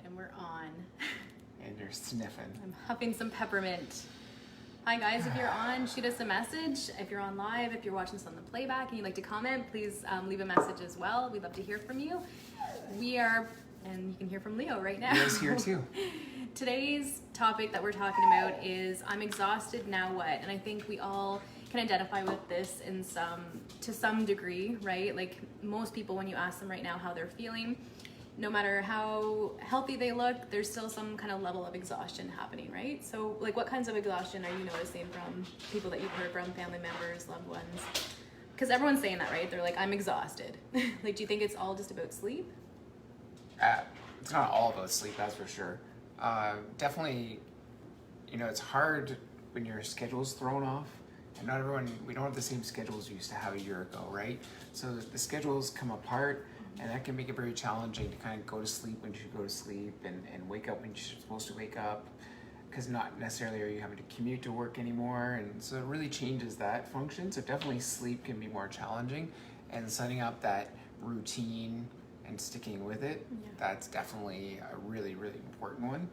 And we're on. And you're sniffing. I'm huffing some peppermint. Hi guys, if you're on, shoot us a message. If you're on live, if you're watching this on the playback and you'd like to comment, please leave a message as well. We'd love to hear from you. We are, and you can hear from Leo right now. Leo's here too. Today's topic that we're talking about is I'm exhausted, now what? And I think we all can identify with this to some degree, right? Like most people, when you ask them right now how they're feeling, no matter how healthy they look, there's still some kind of level of exhaustion happening, right? So like what kinds of exhaustion are you noticing from people that you've heard from, family members, loved ones? Because everyone's saying that, right? They're like, I'm exhausted. Like, do you think it's all just about sleep? It's not all about sleep, that's for sure. Definitely, it's hard when your schedule's thrown off. And not everyone, we don't have the same schedules we used to have a year ago, right? So the schedules come apart. And that can make it very challenging to kind of go to sleep when you should go to sleep and wake up when you're supposed to wake up, because not necessarily are you having to commute to work anymore. And so it really changes that function. So definitely sleep can be more challenging, and setting up that routine and sticking with it, that's definitely a really, really important one.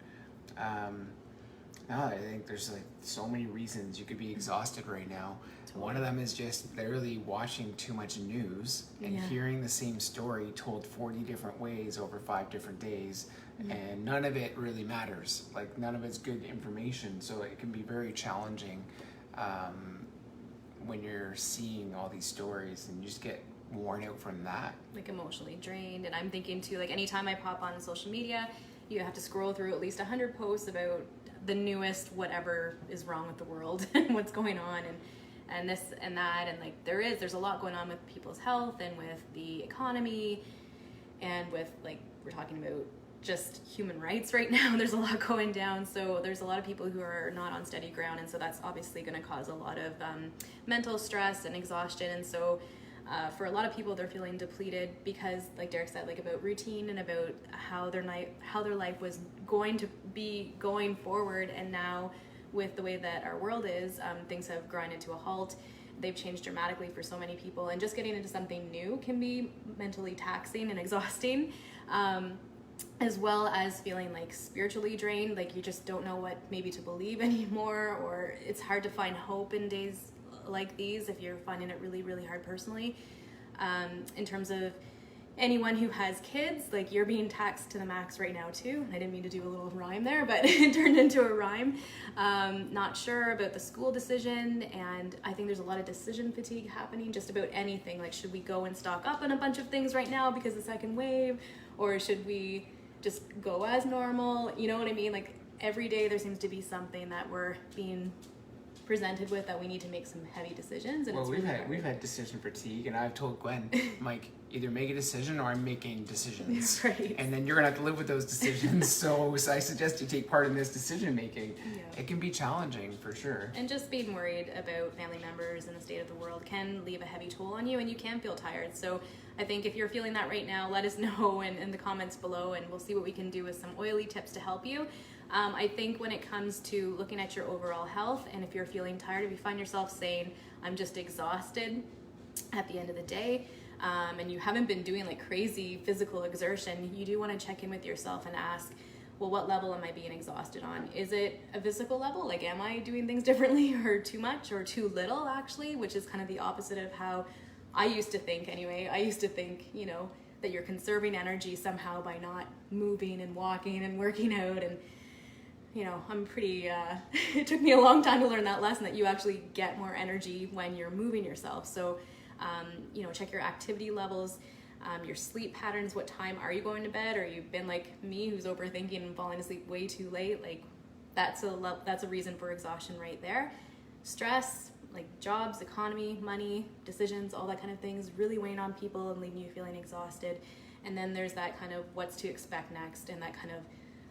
No, I think there's like so many reasons you could be exhausted right now. Totally. One of them is just literally watching too much news and hearing the same story told 40 different ways over 5 different days, and none of it really matters. Like none of it's good information, so it can be very challenging when you're seeing all these stories and you just get worn out from that. Like emotionally drained. And I'm thinking too, like anytime I pop on social media, you have to scroll through at least 100 posts about the newest whatever is wrong with the world and what's going on and this and that, and like there's a lot going on with people's health and with the economy and with, like, we're talking about just human rights right now. There's a lot going down, so there's a lot of people who are not on steady ground, and so that's obviously going to cause a lot of mental stress and exhaustion. And so for a lot of people, they're feeling depleted because, like Derek said, like about routine and about how their life was going to be going forward. And now with the way that our world is, things have grinded to a halt. They've changed dramatically for so many people, and just getting into something new can be mentally taxing and exhausting, as well as feeling like spiritually drained, like you just don't know what maybe to believe anymore, or it's hard to find hope in days like these if you're finding it really, really hard personally. In terms of anyone who has kids, like you're being taxed to the max right now too. I didn't mean to do a little rhyme there, but it turned into a rhyme. Not sure about the school decision, and I think there's a lot of decision fatigue happening just about anything. Like, should we go and stock up on a bunch of things right now because of the second wave, or should we just go as normal? You know what I mean? Like every day there seems to be something that we're being presented with that we need to make some heavy decisions. And well, it's we've had decision fatigue, and I've told Gwen, Mike, either make a decision or I'm making decisions. Right. And then you're gonna have to live with those decisions. so I suggest you take part in this decision making. It can be challenging for sure. And just being worried about family members and the state of the world can leave a heavy toll on you, and you can feel tired. So I think if you're feeling that right now, let us know in the comments below, and we'll see what we can do with some oily tips to help you. I think when it comes to looking at your overall health, and if you're feeling tired, if you find yourself saying, I'm just exhausted at the end of the day, and you haven't been doing like crazy physical exertion, you do want to check in with yourself and ask, well, what level am I being exhausted on? Is it a physical level? Like, am I doing things differently, or too much, or too little, actually, which is kind of the opposite of how I used to think anyway. I used to think, that you're conserving energy somehow by not moving and walking and working out. And I'm pretty, it took me a long time to learn that lesson, that you actually get more energy when you're moving yourself. So, check your activity levels, your sleep patterns. What time are you going to bed? Or you've been like me, who's overthinking and falling asleep way too late. Like that's a reason for exhaustion right there. Stress, like jobs, economy, money, decisions, all that kind of things really weighing on people and leaving you feeling exhausted. And then there's that kind of what's to expect next, and that kind of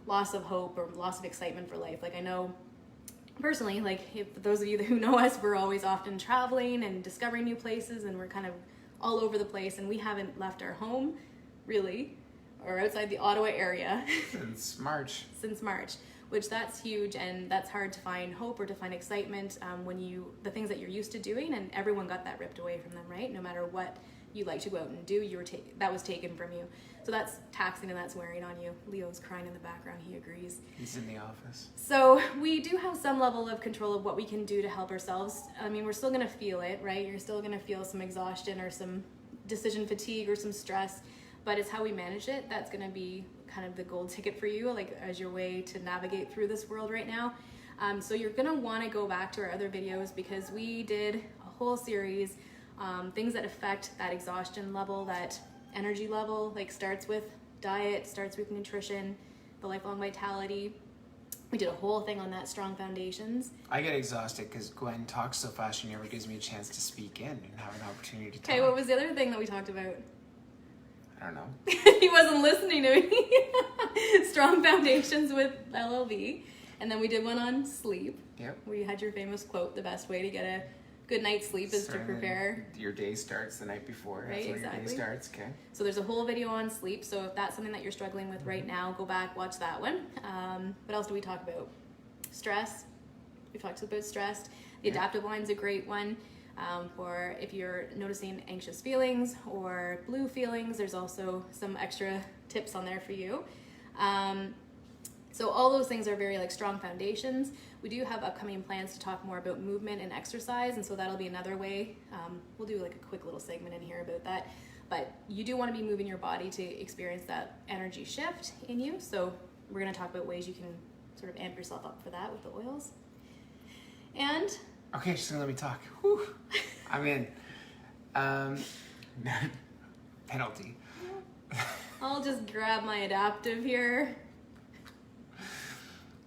loss of hope or loss of excitement for life. Like I know personally, like if those of you who know us, we're always often traveling and discovering new places, and we're kind of all over the place, and we haven't left our home really, or outside the Ottawa area since March, which that's huge, and that's hard to find hope or to find excitement when the things that you're used to doing, and everyone got that ripped away from them, right? No matter what you like to go out and do, that was taken from you. So that's taxing and that's wearing on you. Leo's crying in the background, he agrees. He's in the office. So we do have some level of control of what we can do to help ourselves. I mean, we're still gonna feel it, right? You're still gonna feel some exhaustion or some decision fatigue or some stress, but it's how we manage it that's gonna be kind of the gold ticket for you, like as your way to navigate through this world right now. So you're gonna wanna go back to our other videos because we did a whole series, things that affect that exhaustion level, that energy level, like starts with diet, starts with nutrition, the lifelong vitality. We did a whole thing on that, strong foundations. I get exhausted because Gwen talks so fast she never gives me a chance to speak in and have an opportunity to talk. Okay, what was the other thing that we talked about? I don't know. He wasn't listening to me. Strong foundations with LLV. And then we did one on sleep. Yep. Where you had your famous quote, the best way to get a good night's sleep is to prepare. Your day starts the night before. Right, That's when exactly. your day starts, okay. So there's a whole video on sleep. So if that's something that you're struggling with right now, go back, watch that one. What else do we talk about? Stress. We've talked about stress. The adaptive line's a great one. For if you're noticing anxious feelings or blue feelings, there's also some extra tips on there for you. So all those things are very like strong foundations. We do have upcoming plans to talk more about movement and exercise, and so that'll be another way. We'll do like a quick little segment in here about that. But you do want to be moving your body to experience that energy shift in you. So we're going to talk about ways you can sort of amp yourself up for that with the oils. And okay, she's gonna let me talk. Whew. I'm in. Penalty. I'll just grab my adaptive here.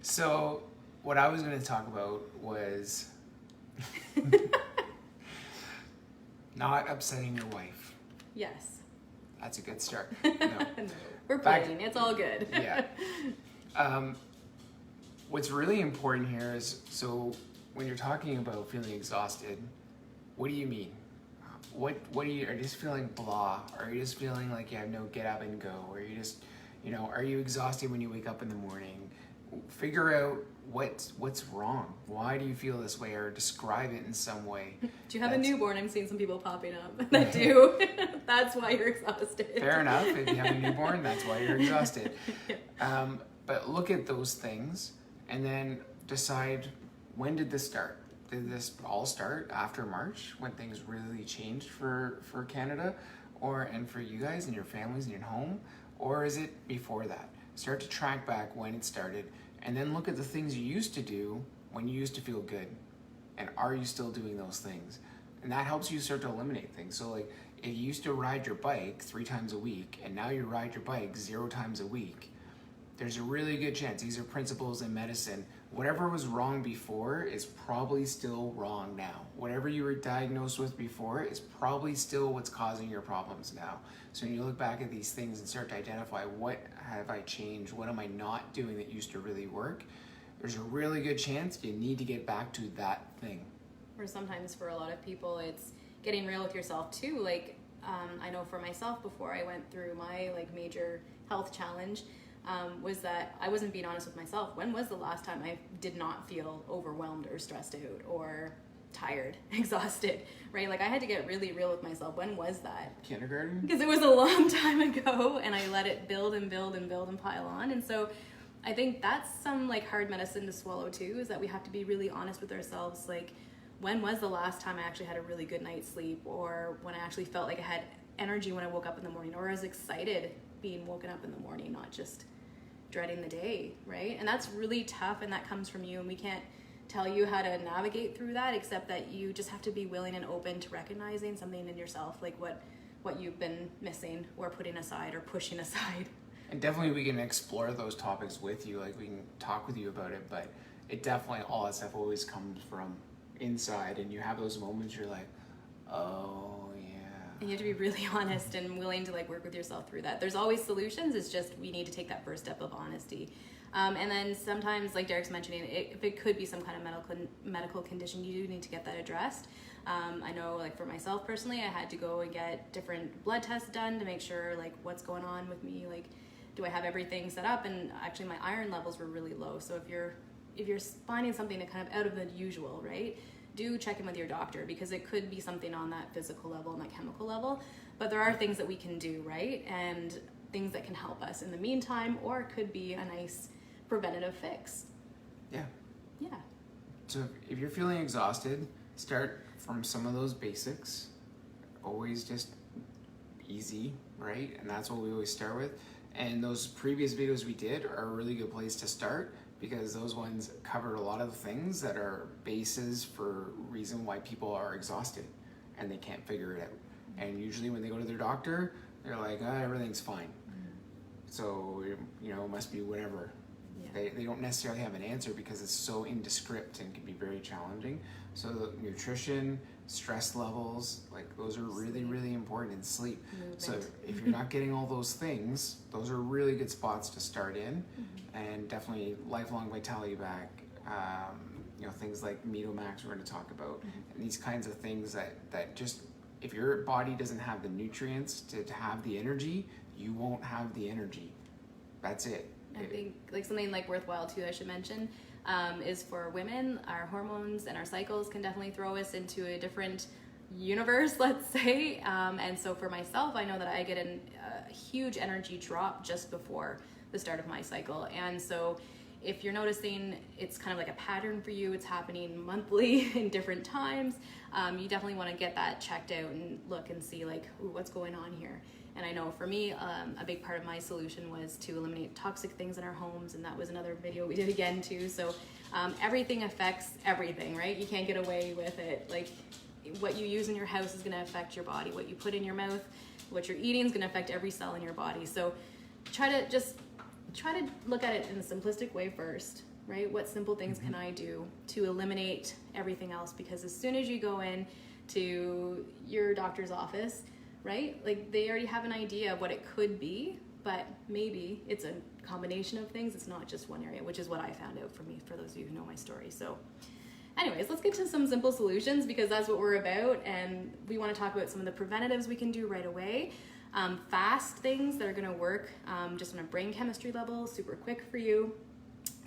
So, what I was going to talk about was not upsetting your wife. Yes. That's a good start. No. We're playing. It's all good. Yeah. What's really important here is, so when you're talking about feeling exhausted, what do you mean? What are you just feeling blah? Or are you just feeling like you have no get up and go? Or are you just, are you exhausted when you wake up in the morning? Figure out what's wrong. Why do you feel this way, or describe it in some way. Do you have a newborn? I'm seeing some people popping up that do. That's why you're exhausted. Fair enough. If you have a newborn, that's why you're exhausted. But look at those things and then decide, when did this start? Did this all start after March when things really changed for Canada and for you guys and your families and your home? Or is it before that? Start to track back when it started, and then look at the things you used to do when you used to feel good. And are you still doing those things? And that helps you start to eliminate things. So like, if you used to ride your bike 3 times a week, and now you ride your bike 0 times a week, there's a really good chance, these are principles in medicine, whatever was wrong before is probably still wrong now. Whatever you were diagnosed with before is probably still what's causing your problems now. So when you look back at these things and start to identify, what have I changed? What am I not doing that used to really work? There's a really good chance you need to get back to that thing. Or sometimes for a lot of people, it's getting real with yourself too. Like, I know for myself, before I went through my like major health challenge, was that I wasn't being honest with myself. When was the last time I did not feel overwhelmed or stressed out or tired, exhausted, right? Like I had to get really real with myself. When was that? Kindergarten? Because it was a long time ago, and I let it build and build and build and pile on. And so I think that's some like hard medicine to swallow too, is that we have to be really honest with ourselves. Like, when was the last time I actually had a really good night's sleep, or when I actually felt like I had energy when I woke up in the morning, or I was excited being woken up in the morning, not just dreading the day, right? And that's really tough, and that comes from you, and we can't tell you how to navigate through that, except that you just have to be willing and open to recognizing something in yourself, like what you've been missing or putting aside or pushing aside. And definitely we can explore those topics with you, like we can talk with you about it, but it definitely, all that stuff always comes from inside, and you have those moments you're like, oh yeah. And you have to be really honest and willing to like work with yourself through that. There's always solutions, it's just we need to take that first step of honesty. And then sometimes, like Derek's mentioning, if it could be some kind of medical condition, you do need to get that addressed. I know, like for myself personally, I had to go and get different blood tests done to make sure like what's going on with me, like do I have everything set up? And actually my iron levels were really low. So if you're finding something that kind of out of the usual, right? do check in with your doctor, because it could be something on that physical level and that chemical level. But there are things that we can do, right? And things that can help us in the meantime, or it could be a nice preventative fix. Yeah. Yeah. So if you're feeling exhausted, start from some of those basics. Always just easy, right? And that's what we always start with. And those previous videos we did are a really good place to start, because those ones covered a lot of the things that are bases for reason why people are exhausted and they can't figure it out. And usually when they go to their doctor, they're like, everything's fine. So, you know, it must be whatever. Yeah. They don't necessarily have an answer, because it's so indescript and can be very challenging. So nutrition, stress levels, like those are really, really important, in sleep. Movement. So if you're not getting all those things, those are really good spots to start in. And definitely lifelong vitality back, you know, things like Metomax we're going to talk about, and these kinds of things that just, if your body doesn't have the nutrients to have the energy, you won't have the energy. That's it. I think like something like worthwhile too, I should mention, is for women, our hormones and our cycles can definitely throw us into a different universe, let's say. And so for myself, I know that I get a huge energy drop just before the start of my cycle. And so if you're noticing it's kind of like a pattern for you, it's happening monthly in different times, you definitely want to get that checked out and look and see like, ooh, what's going on here. And I know for me, a big part of my solution was to eliminate toxic things in our homes, and that was another video we did again too. So everything affects everything, right? You can't get away with it. Like what you use in your house is going to affect your body. What you put in your mouth, what you're eating is going to affect every cell in your body. So try to look at it in a simplistic way first, right? What simple things can I do to eliminate everything else? Because as soon as you go in to your doctor's office, right? Like they already have an idea of what it could be, but maybe it's a combination of things. It's not just one area, which is what I found out for me, for those of you who know my story. So anyways, let's get to some simple solutions, because that's what we're about. And we want to talk about some of the preventatives we can do right away. Fast things that are going to work just on a brain chemistry level, super quick for you,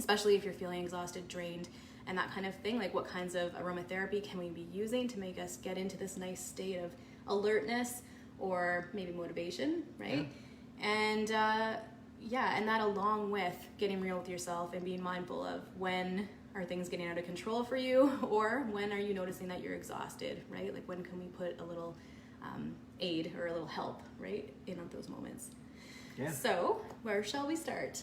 especially if you're feeling exhausted, drained, and that kind of thing. Like what kinds of aromatherapy can we be using to make us get into this nice state of alertness, or maybe motivation, right? Yeah. And and that along with getting real with yourself and being mindful of when are things getting out of control for you, or when are you noticing that you're exhausted, right? Like when can we put a little aid or a little help, right, in those moments? Yeah. So where shall we start?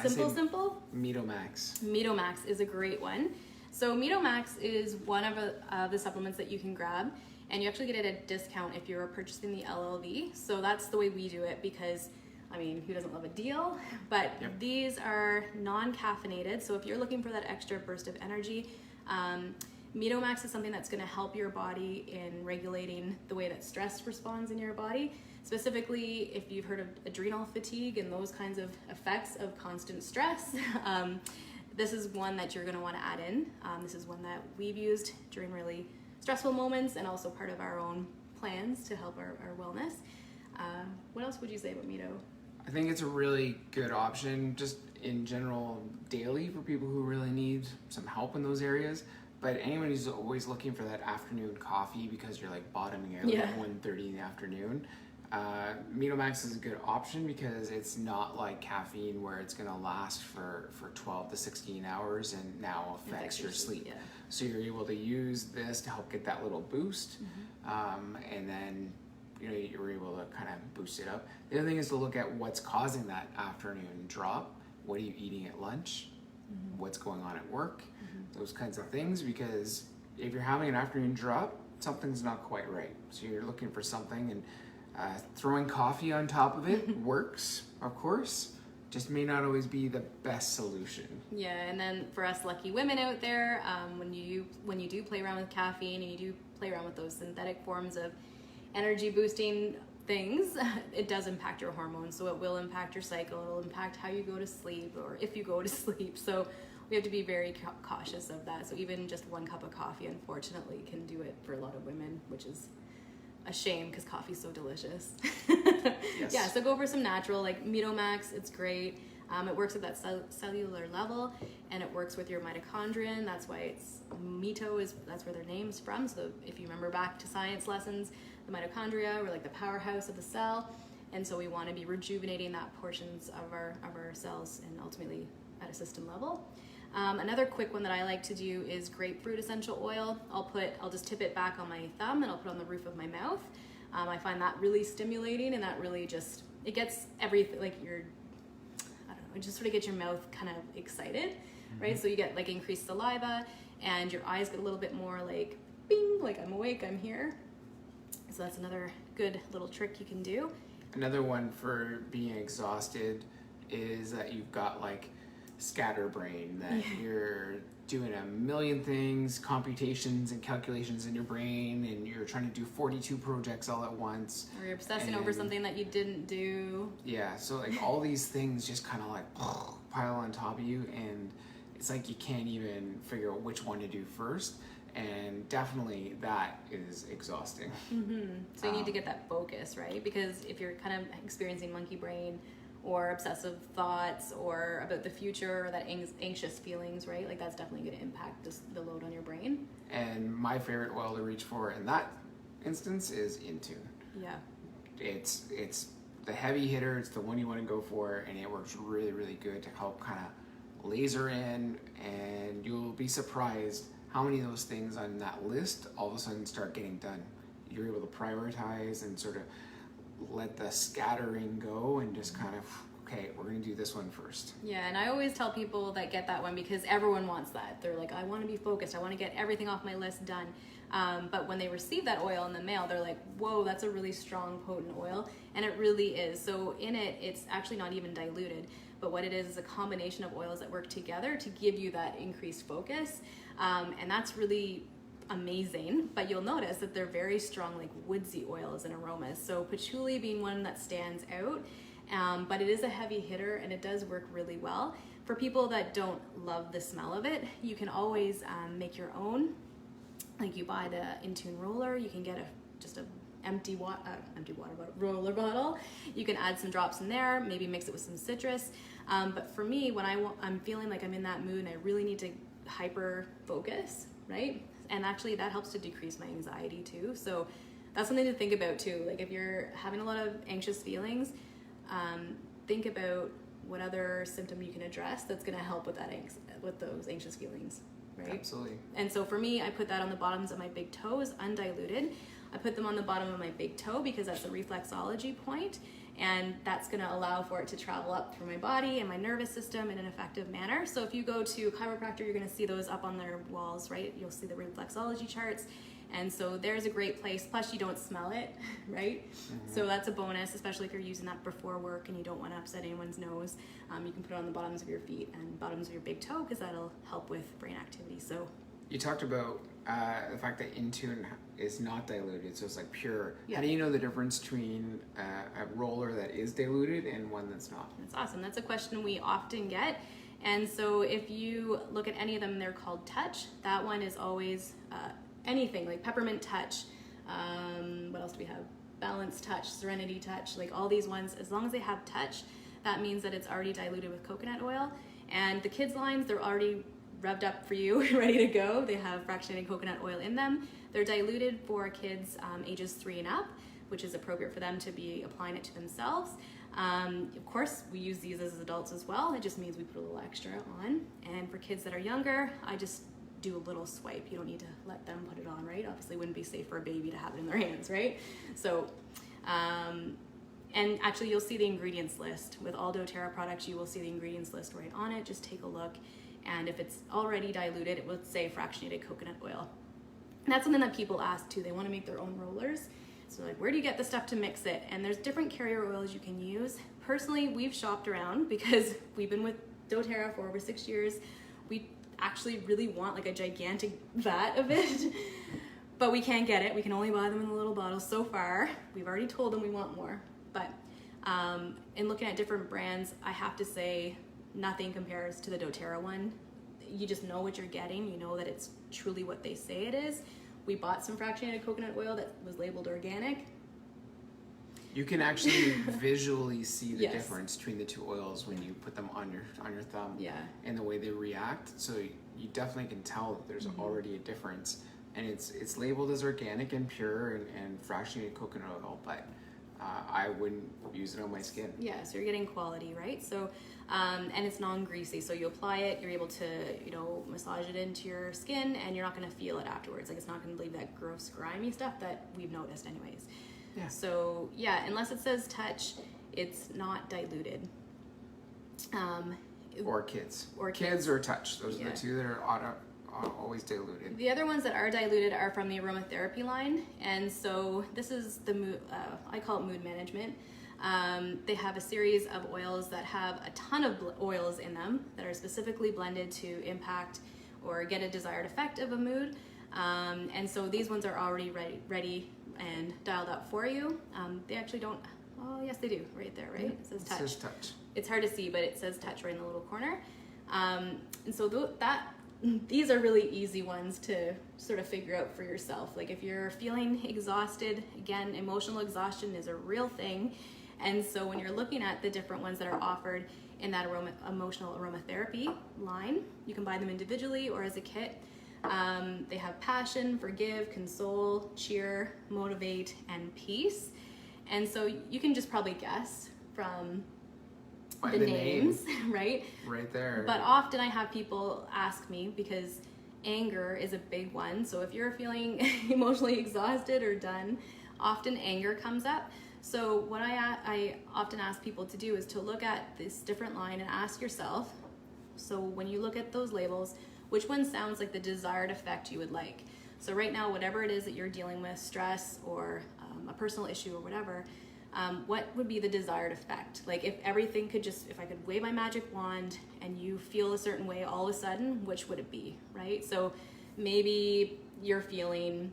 Simple? Metomax. Metomax is a great one. So Metomax is one of the supplements that you can grab, and you actually get it at a discount if you're purchasing the LLV. So that's the way we do it, because, I mean, who doesn't love a deal? But these are non-caffeinated, so if you're looking for that extra burst of energy, Metomax is something that's going to help your body in regulating the way that stress responds in your body. Specifically, if you've heard of adrenal fatigue and those kinds of effects of constant stress, this is one that you're going to want to add in. This is one that we've used during really stressful moments, and also part of our own plans to help our wellness. What else would you say about Meto? I think it's a really good option just in general daily for people who really need some help in those areas. But anyone who's always looking for that afternoon coffee because you're like bottoming out at 1:30 in the afternoon, Metomax is a good option, because it's not like caffeine where it's going to last for 12 to 16 hours and now affects your sleep. Yeah. So you're able to use this to help get that little boost, and then you're able to kind of boost it up. The other thing is to look at what's causing that afternoon drop. What are you eating at lunch? What's going on at work? Those kinds of things, because if you're having an afternoon drop, something's not quite right. So you're looking for something, and throwing coffee on top of it works, of course, just may not always be the best solution. Yeah, and then for us lucky women out there, when you do play around with caffeine and you do play around with those synthetic forms of energy boosting things, it does impact your hormones. So it will impact your cycle, it'll impact how you go to sleep, or if you go to sleep. So we have to be very cautious of that. So even just one cup of coffee, unfortunately, can do it for a lot of women, which is a shame, because coffee's so delicious. Yes. Yeah, so go for some natural, like Metomax, it's great. It works at that cellular level, and it works with your mitochondria. That's why it's that's where their name's from. So if you remember back to science lessons, the mitochondria were like the powerhouse of the cell, and so we want to be rejuvenating that portions of our cells, and ultimately at a system level. Another quick one that I like to do is grapefruit essential oil. I'll just tip it back on my thumb, and I'll put it on the roof of my mouth. I find that really stimulating, and that really just, it gets everything, like it just sort of gets your mouth kind of excited, right? So you get like increased saliva, and your eyes get a little bit more like bing, like I'm awake, I'm here. So that's another good little trick you can do. Another one for being exhausted is that you've got like scatterbrain, that you're doing a million things, computations and calculations in your brain, and you're trying to do 42 projects all at once. Or you're obsessing over something that you didn't do. Yeah, so like all these things just kind of like pile on top of you, and it's like you can't even figure out which one to do first, and definitely that is exhausting. So you need to get that focus, right? Because if you're kind of experiencing monkey brain or obsessive thoughts or about the future or that anxious feelings, right? Like that's definitely going to impact the load on your brain. And my favorite oil to reach for in that instance is Intune. Yeah. It's the heavy hitter, it's the one you want to go for, and it works really, really good to help kind of laser in, and you'll be surprised how many of those things on that list all of a sudden start getting done. You're able to prioritize and sort of let the scattering go and just kind of, okay, we're going to do this one first. Yeah, and I always tell people that get that one because everyone wants that. They're like, I want to be focused. I want to get everything off my list done. But when they receive that oil in the mail, they're like, whoa, that's a really strong, potent oil. And it really is. So in it, it's actually not even diluted. But what it is a combination of oils that work together to give you that increased focus. And that's really amazing, but you'll notice that they're very strong, like woodsy oils and aromas. So patchouli being one that stands out, but it is a heavy hitter and it does work really well. For people that don't love the smell of it, you can always make your own. Like you buy the Intune roller, you can get just a empty water bottle, roller bottle. You can add some drops in there, maybe mix it with some citrus. But for me, when I'm feeling like I'm in that mood and I really need to hyper focus, right? And actually that helps to decrease my anxiety too. So that's something to think about too. Like if you're having a lot of anxious feelings, think about what other symptom you can address that's going to help with with those anxious feelings, right? Absolutely. And so for me, I put that on the bottoms of my big toes, undiluted. I put them on the bottom of my big toe because that's a reflexology point, and that's going to allow for it to travel up through my body and my nervous system in an effective manner. So if you go to a chiropractor, you're going to see those up on their walls, right? You'll see the reflexology charts. And so there's a great place. Plus you don't smell it, right? So that's a bonus, especially if you're using that before work and you don't want to upset anyone's nose. You can put it on the bottoms of your feet and bottoms of your big toe because that'll help with brain activity. So you talked about the fact that Intune is not diluted, so it's like pure. Yeah. How do you know the difference between a roller that is diluted and one that's not? That's awesome. That's a question we often get. And so if you look at any of them, they're called Touch. That one is always anything like Peppermint Touch. What else do we have? Balance Touch, Serenity Touch, like all these ones, as long as they have touch, that means that it's already diluted with coconut oil. And the kids lines, they're already revved up for you, ready to go. They have fractionated coconut oil in them. They're diluted for kids ages 3 and up, which is appropriate for them to be applying it to themselves. Of course, we use these as adults as well. It just means we put a little extra on. And for kids that are younger, I just do a little swipe. You don't need to let them put it on, right? Obviously, it wouldn't be safe for a baby to have it in their hands, right? So, and actually, you'll see the ingredients list. With all doTERRA products, you will see the ingredients list right on it. Just take a look. And if it's already diluted, it will say fractionated coconut oil. And that's something that people ask too. They want to make their own rollers. So like, where do you get the stuff to mix it? And there's different carrier oils you can use. Personally, we've shopped around because we've been with doTERRA for over 6 years. We actually really want like a gigantic vat of it, but we can't get it. We can only buy them in the little bottles so far. We've already told them we want more. But in looking at different brands, I have to say nothing compares to the doTERRA one. You just know what you're getting. You know that it's truly what they say it is. We bought some fractionated coconut oil that was labeled organic. You can actually visually see the Yes. difference between the two oils when you put them on your thumb. Yeah. And the way they react. So you definitely can tell that there's already a difference. And it's labeled as organic and pure and fractionated coconut oil, but I wouldn't use it on my skin. Yeah, so you're getting quality, right? So, and it's non-greasy, so you apply it, you're able to, massage it into your skin, and you're not going to feel it afterwards. Like, it's not going to leave that gross, grimy stuff that we've noticed anyways. Yeah. So, yeah, unless it says touch, it's not diluted. Or kids. Or kids or touch. Those are Yeah. the two that are always diluted. The other ones that are diluted are from the aromatherapy line, and so this is the I call it mood management. They have a series of oils that have a ton of oils in them that are specifically blended to impact or get a desired effect of a mood. And so these ones are already ready and dialed up for you. They actually don't. Oh, yes, they do. Right there, right? It says touch. It says touch. It's hard to see, but it says touch right in the little corner. And so these are really easy ones to sort of figure out for yourself. Like if you're feeling exhausted, again, emotional exhaustion is a real thing. And so when you're looking at the different ones that are offered in that emotional aromatherapy line, you can buy them individually or as a kit. They have passion, forgive, console, cheer, motivate, and peace. And so you can just probably guess from By the names, name. right? Right there. But often I have people ask me because anger is a big one. So if you're feeling emotionally exhausted or done, often anger comes up. So what I often ask people to do is to look at this different line and ask yourself, so when you look at those labels, which one sounds like the desired effect you would like? So right now, whatever it is that you're dealing with, stress or a personal issue or whatever, what would be the desired effect? Like if everything could if I could wave my magic wand and you feel a certain way all of a sudden, which would it be, right? So maybe you're feeling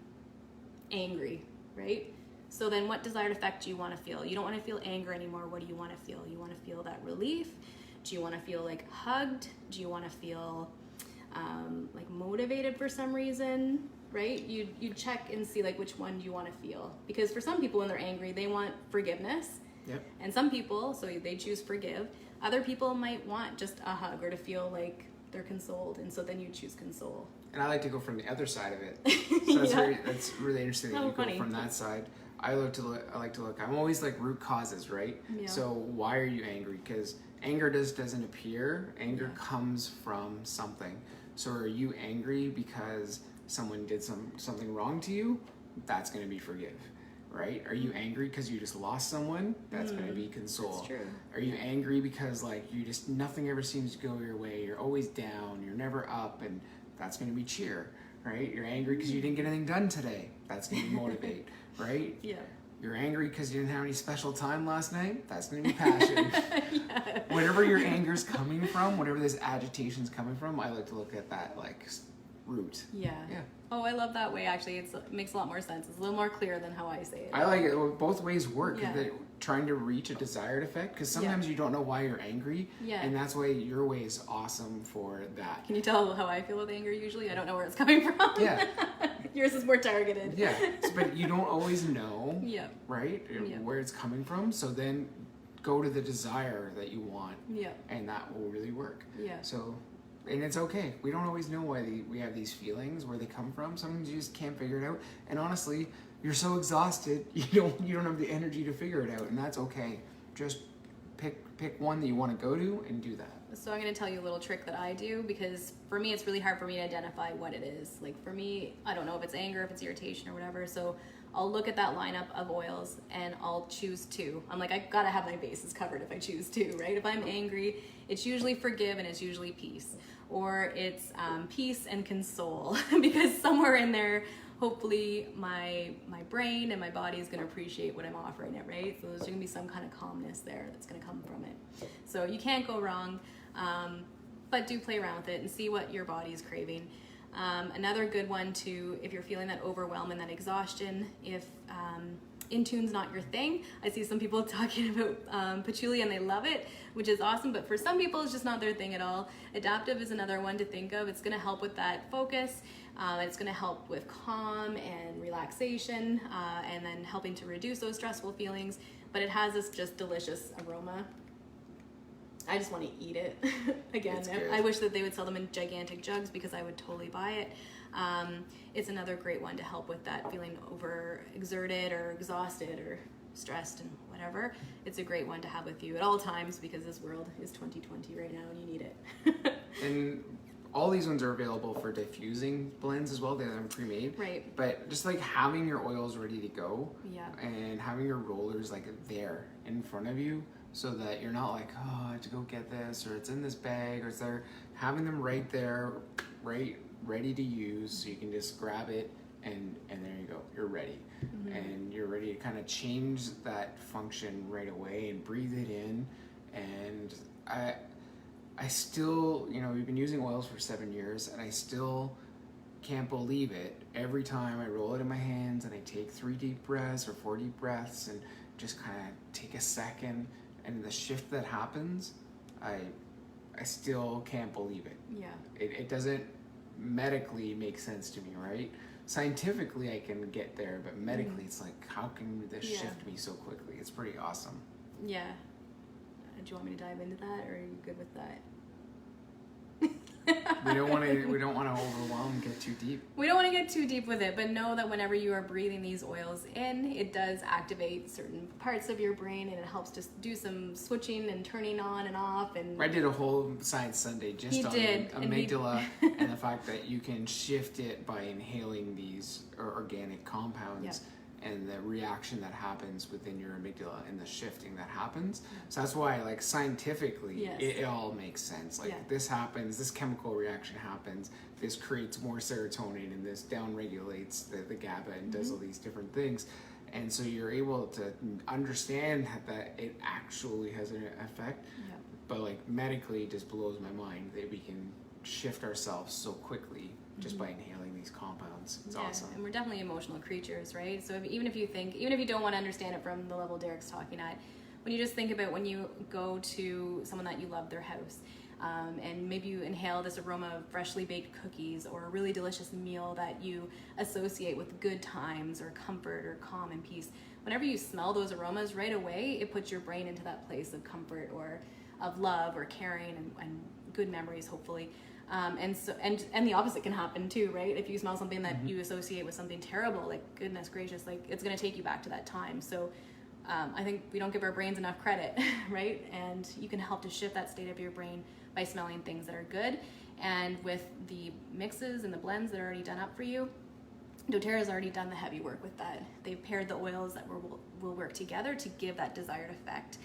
angry, right? So then what desired effect do you want to feel? You don't want to feel anger anymore. What do you want to feel? You want to feel that relief? Do you want to feel like hugged? Do you want to feel like motivated for some reason? Right? You check and see like which one do you want to feel, because for some people when they're angry they want forgiveness. Yep. And some people, so they choose forgive. Other people might want just a hug or to feel like they're consoled, and so then you choose console. And I like to go from the other side of it. So that's, Yeah. that's really interesting that Oh, you go funny. from that side. I like to look. I'm always like root causes, right? Yeah. So why are you angry? Because anger doesn't appear. Anger Yeah. comes from something. So are you angry because someone did something wrong to you? That's going to be forgive, right? Are you angry because you just lost someone? That's going to be console. That's true. Are you angry because like you just nothing ever seems to go your way? You're always down. You're never up, and that's going to be cheer, right? You're angry because you didn't get anything done today. That's going to be motivate, right? Yeah. You're angry because you didn't have any special time last night. That's going to be passion. Yeah. Whatever your anger's coming from, whatever this agitation's coming from, I like to look at that like root. Yeah. Yeah. Oh, I love that way actually. It makes a lot more sense. It's a little more clear than how I say it. I like it. Well, both ways work. Yeah. That trying to reach a desired effect, because sometimes you don't know why you're angry, Yeah. and that's why your way is awesome for that. Can you tell how I feel with anger usually? I don't know where it's coming from. Yeah. Yours is more targeted. Yeah, but you don't always know, Yeah. right, Yeah. where it's coming from. So then go to the desire that you want, Yeah. and that will really work. Yeah. So, and it's okay. We don't always know why we have these feelings, where they come from. Sometimes you just can't figure it out. And honestly, you're so exhausted, you don't have the energy to figure it out, and that's okay. Just pick one that you want to go to and do that. So I'm going to tell you a little trick that I do, because for me it's really hard for me to identify what it is. Like for me, I don't know if it's anger, if it's irritation or whatever. So I'll look at that lineup of oils and I'll choose two. I'm like, I gotta have my bases covered if I choose two, right? If I'm angry, it's usually forgive and it's usually peace. Or it's peace and console, because somewhere in there, hopefully my brain and my body is going to appreciate what I'm offering it, right? So there's going to be some kind of calmness there that's going to come from it. So you can't go wrong, but do play around with it and see what your body is craving. Another good one too, if you're feeling that overwhelm and that exhaustion, if Intune's not your thing. I see some people talking about patchouli and they love it, which is awesome, but for some people it's just not their thing at all. Adaptive is another one to think of. It's going to help with that focus. It's going to help with calm and relaxation, and then helping to reduce those stressful feelings. but it has this just delicious aroma. I just want to eat it. Again, I wish that they would sell them in gigantic jugs because I would totally buy it. It's another great one to help with that feeling overexerted or exhausted or stressed and whatever. It's a great one to have with you at all times because this world is 2020 right now and you need it. And all these ones are available for diffusing blends as well. They're pre-made. Right. But just like having your oils ready to go, yeah, and having your rollers like there in front of you, so that you're not like, oh, I have to go get this, or it's in this bag, or it's there. Having them right there, right, ready to use, so you can just grab it, and there you go. You're ready, and you're ready to kind of change that function right away and breathe it in. And I still, you know, we've been using oils for 7 years, and I still can't believe it. Every time I roll it in my hands and I take 3 deep breaths or 4 deep breaths and just kind of take a second, and the shift that happens, I still can't believe it. Yeah. It doesn't medically make sense to me, right? Scientifically, I can get there, but medically, it's like, how can this shift me so quickly? It's pretty awesome. Yeah. Do you want me to dive into that, or are you good with that? We don't want to overwhelm and get too deep. We don't want to get too deep with it, but know that whenever you are breathing these oils in, it does activate certain parts of your brain, and it helps just do some switching and turning on and off. And I did a whole Science Sunday just on amygdala and the fact that you can shift it by inhaling these organic compounds. And the reaction that happens within your amygdala and the shifting that happens. So that's why, like, scientifically, it all makes sense. Like, this happens, this chemical reaction happens, this creates more serotonin, and this downregulates the GABA and does all these different things. And so you're able to understand that it actually has an effect. But, like, medically, it just blows my mind that we can shift ourselves so quickly just by inhaling these compounds. It's awesome. And we're definitely emotional creatures, right? So even if you don't want to understand it from the level Derek's talking at, when you just think about when you go to someone that you love, their house, and maybe you inhale this aroma of freshly baked cookies or a really delicious meal that you associate with good times or comfort or calm and peace. Whenever you smell those aromas right away, it puts your brain into that place of comfort or of love or caring and good memories, hopefully. And the opposite can happen too, right? If you smell something that you associate with something terrible, like, goodness gracious, like, it's going to take you back to that time. So I think we don't give our brains enough credit, right? And you can help to shift that state of your brain by smelling things that are good. And with the mixes and the blends that are already done up for you, doTERRA's already done the heavy work with that. They've paired the oils that will work together to give that desired effect.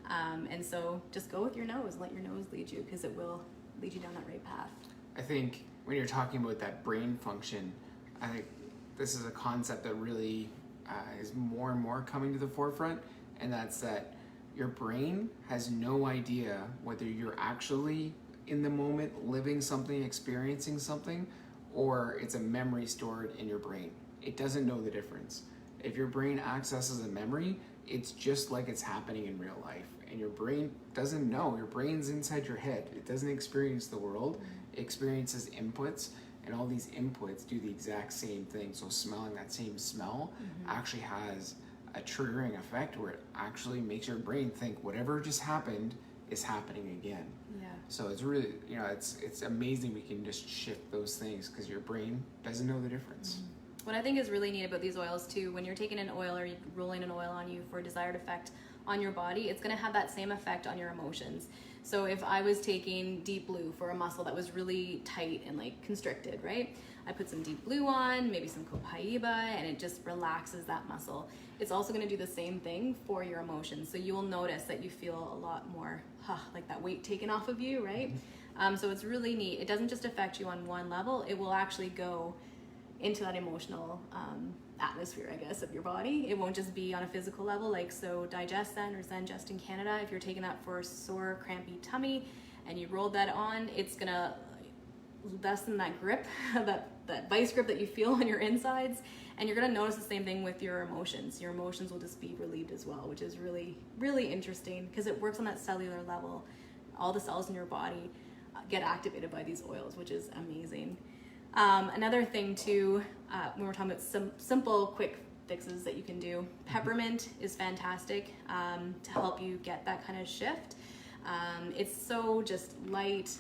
And so just go with your nose, let your nose lead you, because it will lead you down that right path. I think when you're talking about that brain function, I think this is a concept that really is more and more coming to the forefront, and that's that your brain has no idea whether you're actually in the moment living something, experiencing something, or it's a memory stored in your brain. It doesn't know the difference. If your brain accesses a memory, it's just like it's happening in real life. And your brain doesn't know. Your brain's inside your head. It doesn't experience the world. It experiences inputs, and all these inputs do the exact same thing. So smelling that same smell actually has a triggering effect where it actually makes your brain think whatever just happened is happening again. Yeah. So it's really, it's amazing we can just shift those things because your brain doesn't know the difference. What I think is really neat about these oils too, when you're taking an oil or you're rolling an oil on you for a desired effect on your body, it's going to have that same effect on your emotions. So if I was taking Deep Blue for a muscle that was really tight and like constricted, right? I put some Deep Blue on, maybe some copaiba, and it just relaxes that muscle. It's also going to do the same thing for your emotions. So you will notice that you feel a lot more like that weight taken off of you, right? So it's really neat. It doesn't just affect you on one level. It will actually go into that emotional atmosphere, I guess, of your body. It won't just be on a physical level, like so Digest-Zen or Zengest in Canada. If you're taking that for a sore, crampy tummy and you rolled that on, it's gonna lessen that grip, that vice grip that you feel on your insides, and you're gonna notice the same thing with your emotions. Your emotions will just be relieved as well, which is really, really interesting because it works on that cellular level. All the cells in your body get activated by these oils, which is amazing. Another thing too, when we're talking about some simple, quick fixes that you can do. Peppermint is fantastic to help you get that kind of shift. It's so just light.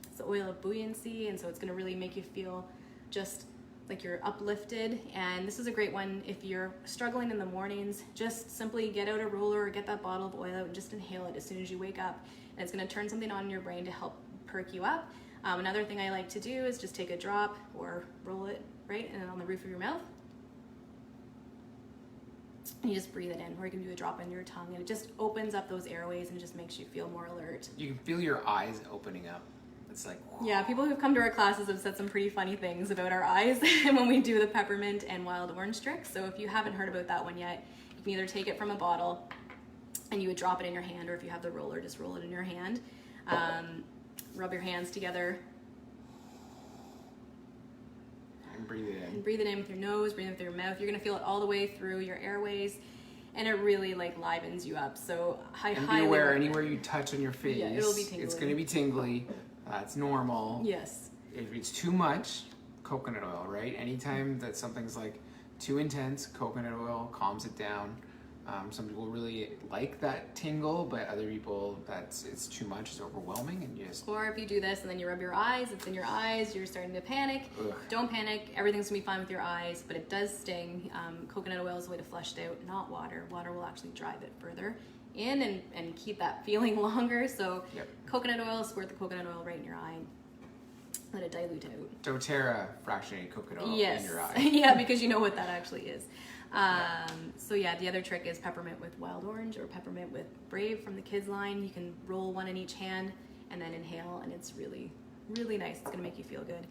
It's the oil of buoyancy, and so it's going to really make you feel just like you're uplifted. And this is a great one if you're struggling in the mornings. Just simply get out a roller or get that bottle of oil out and just inhale it as soon as you wake up, and it's going to turn something on in your brain to help perk you up. Another thing I like to do is just take a drop or roll it right and on the roof of your mouth. And you just breathe it in, or you can do a drop under your tongue, and it just opens up those airways and just makes you feel more alert. You can feel your eyes opening up. It's like, whoa. Yeah, people who've come to our classes have said some pretty funny things about our eyes when we do the peppermint and wild orange trick. So if you haven't heard about that one yet, you can either take it from a bottle and you would drop it in your hand, or if you have the roller, just roll it in your hand. Rub your hands together. And breathe it in. And breathe it in with your nose, breathe it with your mouth. You're gonna feel it all the way through your airways, and it really like livens you up. So and be aware anywhere you touch on your face, yeah, it'll be tingly. It's gonna be tingly. That's normal. Yes. If it's too much, coconut oil, right? Anytime that something's like too intense, coconut oil calms it down. Some people really like that tingle, but other people, it's too much, it's overwhelming, and you just... Or if you do this and then you rub your eyes, it's in your eyes, you're starting to panic. Ugh. Don't panic, everything's gonna be fine with your eyes, but it does sting. Coconut oil is a way to flush it out, not water. Water will actually drive it further in and keep that feeling longer. So Yep. coconut oil, squirt the coconut oil right in your eye. Let it dilute out. doTERRA fractionated coconut oil Yes. in your eye. Yeah, because you know what that actually is. So yeah, the other trick is peppermint with wild orange or peppermint with Brave from the kids line. You can roll one in each hand and then inhale, and it's really, really nice. It's gonna make you feel good.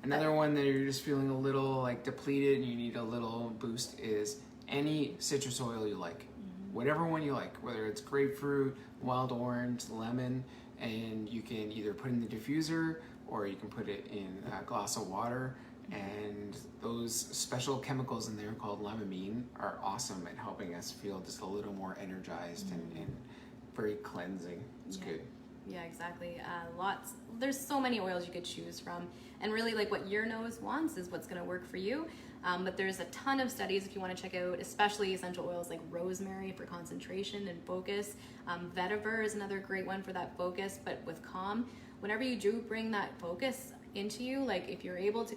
Another one that you're just feeling a little like depleted and you need a little boost is any citrus oil you like. Whatever one you like, whether it's grapefruit, wild orange, lemon, and you can either put it in the diffuser or you can put it in a glass of water. And those special chemicals in there called limonene are awesome at helping us feel just a little more energized and very cleansing. It's good. Yeah, exactly. There's so many oils you could choose from, and really like what your nose wants is what's going to work for you. But there's a ton of studies if you want to check out, especially essential oils like rosemary for concentration and focus. Vetiver is another great one for that focus, but with calm. Whenever you do bring that focus into you, like if you're able to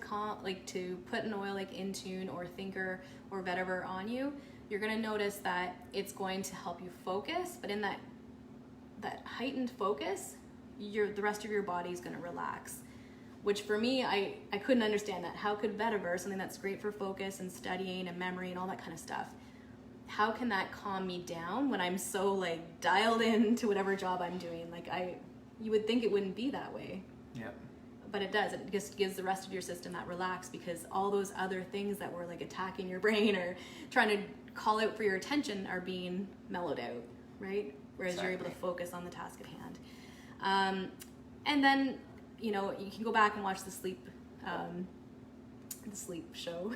to put an oil like Intune or Thinker or Vetiver on you, you're going to notice that it's going to help you focus, but in that heightened focus, the rest of your body is going to relax. Which for me, I couldn't understand that. How could Vetiver, something that's great for focus and studying and memory and all that kind of stuff, how can that calm me down when I'm so like dialed in to whatever job I'm doing? Like you would think it wouldn't be that way. Yep. But it does. It just gives the rest of your system that relax, because all those other things that were like attacking your brain or trying to call out for your attention are being mellowed out, right? Whereas you're able to focus on the task at hand. And then, you can go back and watch the sleep show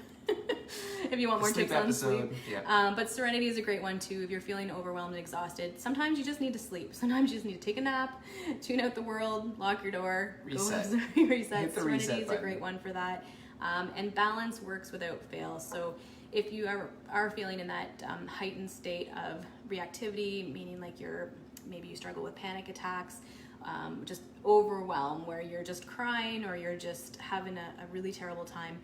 if you want more tips on sleep. Yeah. But Serenity is a great one too if you're feeling overwhelmed and exhausted. Sometimes you just need to sleep. Sometimes you just need to take a nap, tune out the world, lock your door, reset. Reset. Hit the Serenity reset is a great one for that. And balance works without fail. So if you are feeling in that heightened state of reactivity, meaning like maybe you struggle with panic attacks, just overwhelm where you're just crying or you're just having a really terrible time,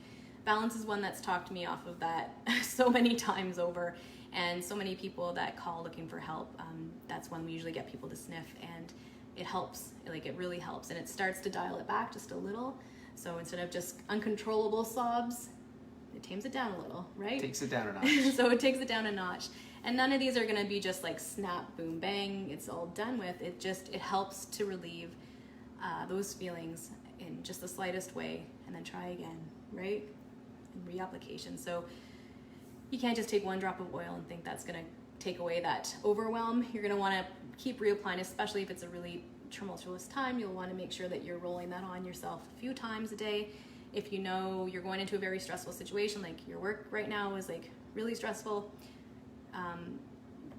balance is one that's talked me off of that so many times over. And so many people that call looking for help, that's when we usually get people to sniff, and it helps. Like it really helps, and it starts to dial it back just a little. So instead of just uncontrollable sobs, it tames it down a little, right? Takes it down a notch. So it takes it down a notch. And none of these are going to be just like snap, boom, bang. It's all done with. It helps to relieve those feelings in just the slightest way, and then try again, right? And reapplication. So you can't just take one drop of oil and think that's going to take away that overwhelm. You're going to want to keep reapplying, especially if it's a really tumultuous time. You'll want to make sure that you're rolling that on yourself a few times a day. If you know you're going into a very stressful situation, like your work right now is like really stressful,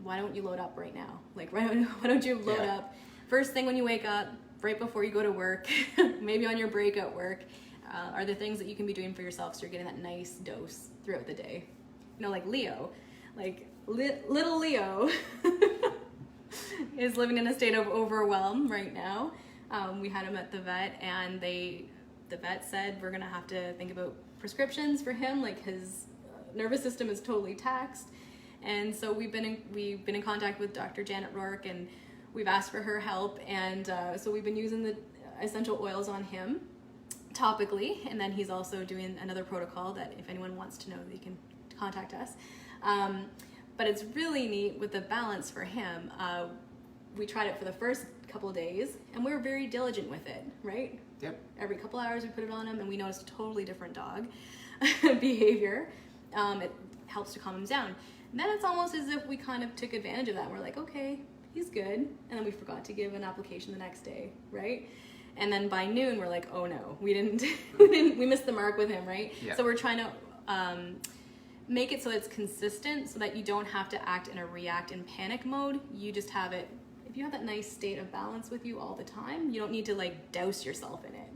why don't you load up right now? Like, why don't you load up first thing when you wake up, right before you go to work, maybe on your break at work, are the things that you can be doing for yourself so you're getting that nice dose throughout the day. no, like Leo, like little Leo is living in a state of overwhelm right now. We had him at the vet, and the vet said we're gonna have to think about prescriptions for him. Like his nervous system is totally taxed, and so we've been in contact with Dr. Janet Rourke, and we've asked for her help, and so we've been using the essential oils on him topically, and then he's also doing another protocol that if anyone wants to know, they can contact us. But it's really neat with the balance for him. We tried it for the first couple of days, and we were very diligent with it, right? Yep. Every couple hours we put it on him, and we noticed a totally different dog behavior. It helps to calm him down. And then it's almost as if we kind of took advantage of that. We're like, okay, he's good. And then we forgot to give an application the next day, right? And then by noon, we're like, oh no, we missed the mark with him, right? Yeah. So we're trying to make it so it's consistent, so that you don't have to act in a react and panic mode. You just have it, if you have that nice state of balance with you all the time, you don't need to like douse yourself in it,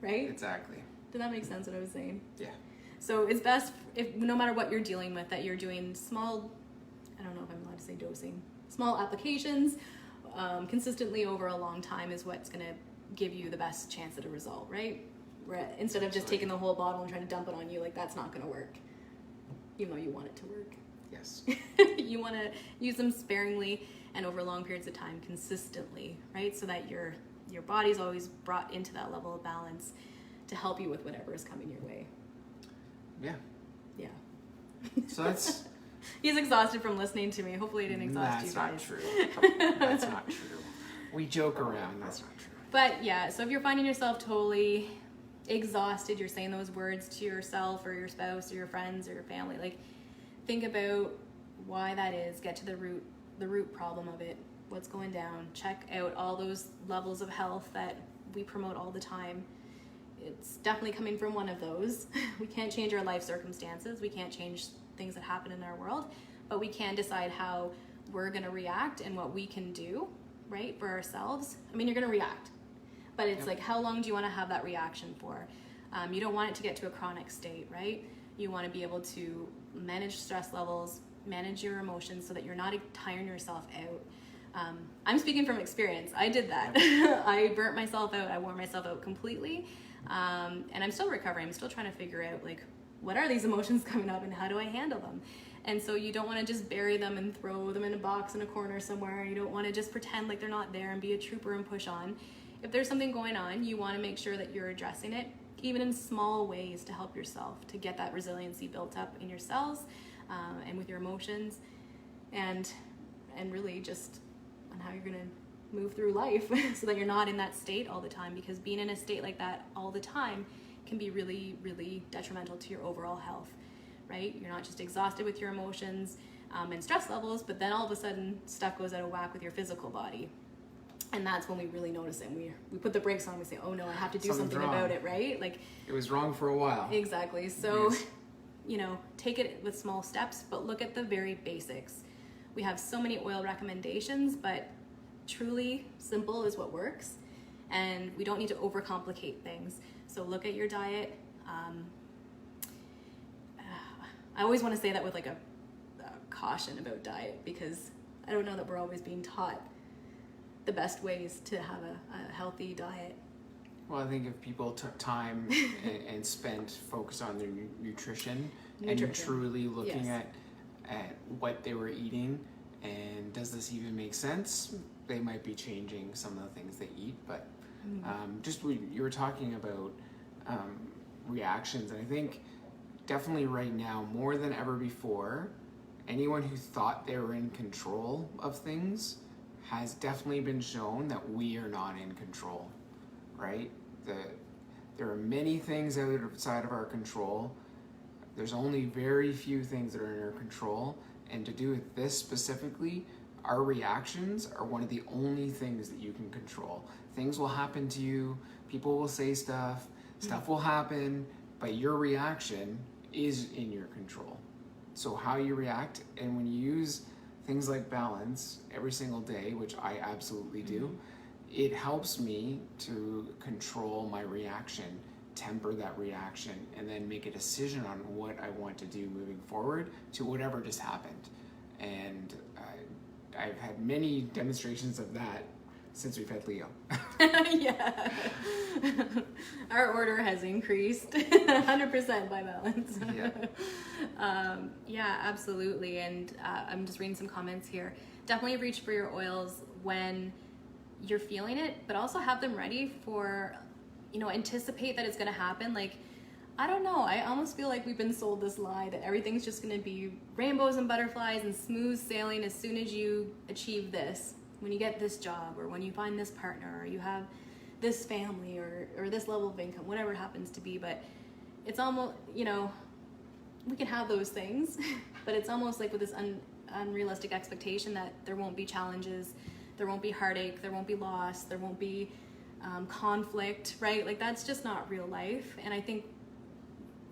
right? Exactly. Did that make sense what I was saying? Yeah. So it's best if, no matter what you're dealing with, that you're doing small, I don't know if I'm allowed to say dosing, small applications consistently over a long time is what's going to give you the best chance at a result, right? Instead of just taking the whole bottle and trying to dump it on you, like that's not going to work, even though you want it to work. Yes. You want to use them sparingly and over long periods of time consistently, right? So that your body's always brought into that level of balance to help you with whatever is coming your way. Yeah. Yeah. So that's... He's exhausted from listening to me. Hopefully I didn't exhaust you guys. That's not true. That's not true. We joke around. That's not true. But yeah, so if you're finding yourself totally exhausted, you're saying those words to yourself or your spouse or your friends or your family, like think about why that is, get to the root problem of it, what's going down, check out all those levels of health that we promote all the time. It's definitely coming from one of those. We can't change our life circumstances. We can't change things that happen in our world, but we can decide how we're going to react and what we can do, right, for ourselves. I mean, you're going to react, but it's like, how long do you want to have that reaction for? You don't want it to get to a chronic state, right? You want to be able to manage stress levels, manage your emotions so that you're not tiring yourself out. I'm speaking from experience. I did that. I burnt myself out. I wore myself out completely. And I'm still recovering. I'm still trying to figure out, like, what are these emotions coming up and how do I handle them? And so you don't want to just bury them and throw them in a box in a corner somewhere. You don't want to just pretend like they're not there and be a trooper and push on. If there's something going on, you want to make sure that you're addressing it, even in small ways, to help yourself, to get that resiliency built up in your cells and with your emotions, and really just on how you're going to move through life so that you're not in that state all the time, because being in a state like that all the time can be really, really detrimental to your overall health, right? You're not just exhausted with your emotions and stress levels, but then all of a sudden stuff goes out of whack with your physical body. And that's when we really notice it. We put the brakes on, we say, oh no, I have to do something about it, right? Like, it was wrong for a while. Exactly. So, take it with small steps, but look at the very basics. We have so many oil recommendations, but truly simple is what works. And we don't need to overcomplicate things. So look at your diet. I always want to say that with like a caution about diet, because I don't know that we're always being taught the best ways to have a healthy diet. Well, I think if people took time and spent focus on their nutrition and truly looking at what they were eating and does this even make sense, they might be changing some of the things they eat. But you were talking about reactions, and I think definitely right now, more than ever before, anyone who thought they were in control of things has definitely been shown that we are not in control, right? There are many things outside of our control. There's only very few things that are in our control, and to do with this specifically, our reactions are one of the only things that you can control. Things will happen to you, people will say stuff will happen, but your reaction is in your control. So how you react, and when you use things like balance every single day, which I absolutely do, it helps me to control my reaction temper that reaction, and then make a decision on what I want to do moving forward to whatever just happened. And I've had many demonstrations of that since we've had Leo. Yeah. Our order has increased 100% by balance. Yeah, absolutely. And I'm just reading some comments here. Definitely reach for your oils when you're feeling it, but also have them ready for, anticipate that it's going to happen. Like, I don't know, I almost feel like we've been sold this lie that everything's just going to be rainbows and butterflies and smooth sailing as soon as you achieve this. When you get this job, or when you find this partner, or you have this family, or this level of income, whatever it happens to be. But it's almost, we can have those things, but it's almost like with this unrealistic expectation that there won't be challenges, there won't be heartache, there won't be loss, there won't be conflict, right? Like, that's just not real life. And I think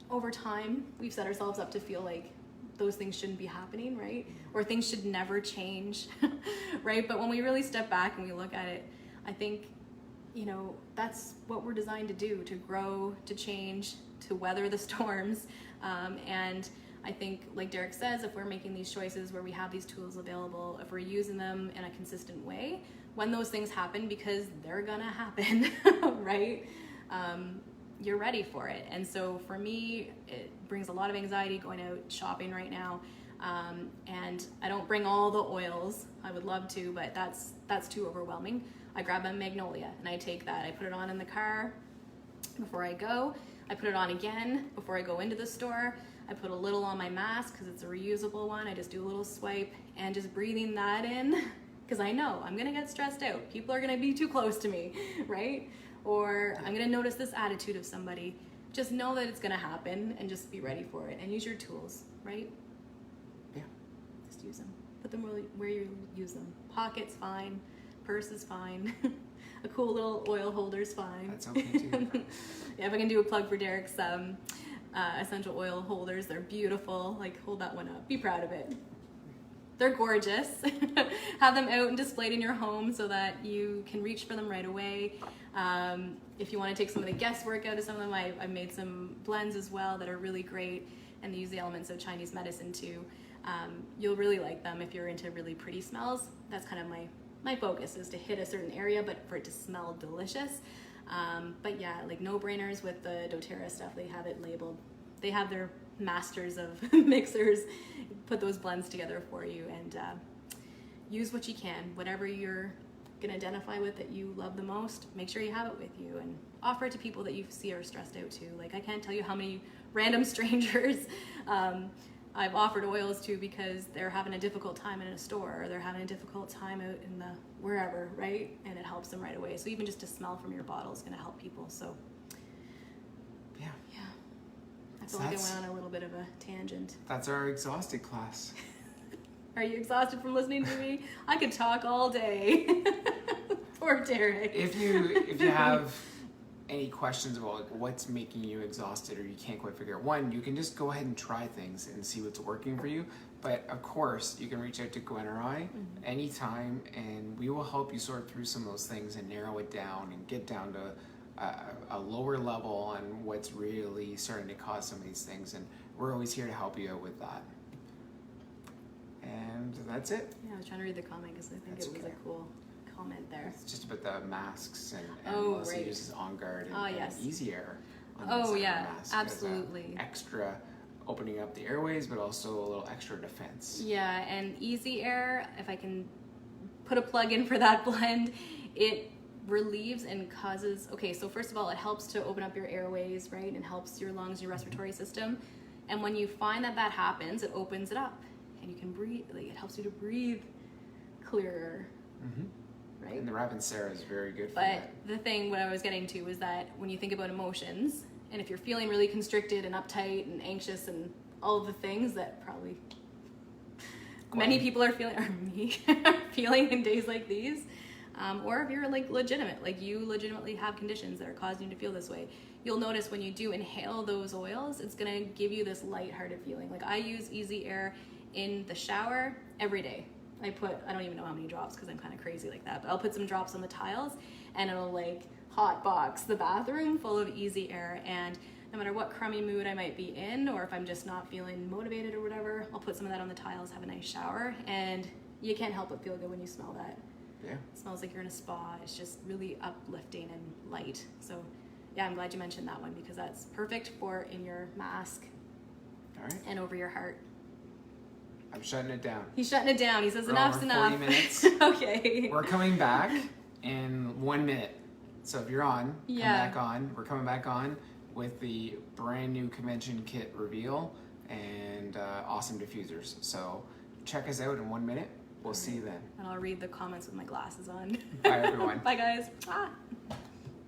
over time, we've set ourselves up to feel like those things shouldn't be happening, right? Or things should never change, right? But when we really step back and we look at it, I think, that's what we're designed to do, to grow, to change, to weather the storms. And I think, like Derek says, if we're making these choices where we have these tools available, if we're using them in a consistent way, when those things happen, because they're gonna happen, right? You're ready for it. And so for me, it brings a lot of anxiety going out shopping right now. And I don't bring all the oils. I would love to, but that's too overwhelming. I grab a magnolia and I take that. I put it on in the car before I go. I put it on again before I go into the store. I put a little on my mask because it's a reusable one. I just do a little swipe and just breathing that in, because I know I'm gonna get stressed out. People are gonna be too close to me, right? Or I'm gonna notice this attitude of somebody. Just know that it's gonna happen and just be ready for it, and use your tools, right? Yeah. Just use them. Put them where you use them. Pocket's fine, purse is fine, a cool little oil holder's fine. That's okay too. Yeah, if I can do a plug for Derek's essential oil holders, they're beautiful. Like, hold that one up, be proud of it. They're gorgeous. Have them out and displayed in your home so that you can reach for them right away. If you want to take some of the guesswork out of some of them, I've made some blends as well that are really great, and they use the elements of Chinese medicine too. You'll really like them if you're into really pretty smells. That's kind of my focus, is to hit a certain area, but for it to smell delicious. But yeah, like no-brainers with the doTERRA stuff. They have it labeled. They have their masters of mixers put those blends together for you, and use what you can. Whatever you're gonna identify with that you love the most, make sure you have it with you, and offer it to people that you see are stressed out too. Like, I can't tell you how many random strangers I've offered oils to because they're having a difficult time in a store, or they're having a difficult time out in the wherever, right? And it helps them right away. So even just to smell from your bottle is gonna help people. So yeah. I feel like I went on a little bit of a tangent. That's our exhausted class. Are you exhausted from listening to me? I could talk all day. Poor Derek. If you have any questions about like what's making you exhausted, or you can't quite figure out, one, you can just go ahead and try things and see what's working for you. But of course, you can reach out to Gwen or I anytime, and we will help you sort through some of those things and narrow it down and get down to a lower level on what's really starting to cause some of these things. And we're always here to help you out with that. And that's it. Yeah, I was trying to read the comment because I think it was a cool comment there. It's just about the masks and oh, mostly right. uses On Guard and, yes. and Easy Air on the Oh inside yeah, of the mask absolutely. As a extra opening up the airways, but also a little extra defense. Yeah, and Easy Air, if I can put a plug in for that blend, it relieves and causes, okay, so first of all, it helps to open up your airways, right? And helps your lungs, your respiratory system. And when you find that happens, it opens it up and you can breathe, like it helps you to breathe clearer, right? And the Ravensara is very good for but that. The thing, what I was getting to was that when you think about emotions, and if you're feeling really constricted and uptight and anxious and all of the things that probably many people are feeling, or me, feeling in days like these, or if you're like legitimate, like you legitimately have conditions that are causing you to feel this way, you'll notice when you do inhale those oils, it's gonna give you this lighthearted feeling. Like I use Easy Air in the shower every day. I don't even know how many drops because I'm kind of crazy like that, but I'll put some drops on the tiles and it'll like hot box, the bathroom full of easy air. And no matter what crummy mood I might be in, or if I'm just not feeling motivated or whatever, I'll put some of that on the tiles, have a nice shower, and you can't help but feel good when you smell that. Yeah. It smells like you're in a spa. It's just really uplifting and light. So yeah, I'm glad you mentioned that one, because that's perfect for in your mask. All right. And over your heart. I'm shutting it down. He's shutting it down. He says We're enough's over enough. 40 minutes. Okay. We're coming back in 1 minute. So if you're on, come back on. We're coming back on with the brand new convention kit reveal and awesome diffusers. So check us out in 1 minute. We'll see you then. And I'll read the comments with my glasses on. Bye, everyone. Bye, guys. Ah.